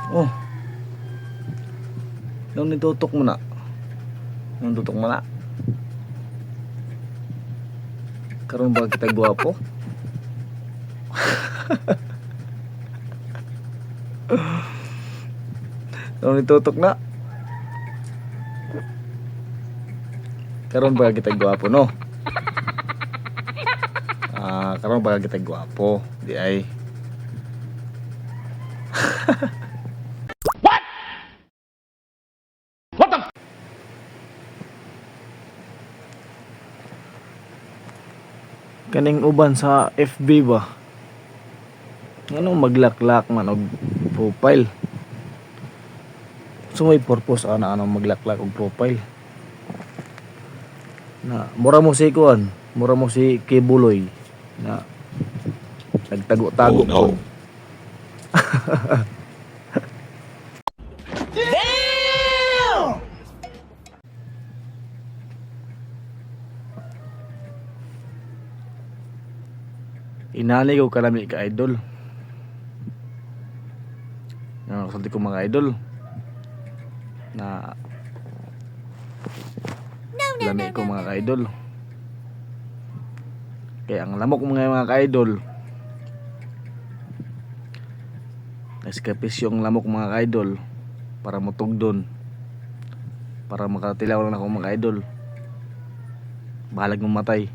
Oh, nung nitutok mo na. Nung tutok mo na. Karon ba kita gwapo? Nung nitutok na. Karon ba kita gwapo no? Karon ba kita gwapo? Di ay. Kaning uban sa FB ba? Ano maglaklak man og profile? So may purpose ana maglaklak og profile. Na mura mo si kuan, mura mo si Kibuloy na nagtago-tago ko. Inali ko kalami ka idol. Kasulti ko mga idol na lami ko mga ka-idol. Kaya ang lamok mga ka-idol, eskapis yung lamok mga ka-idol para mutugdon, para makatilaw lang ako mga ka-idol. Bahalag mamatay.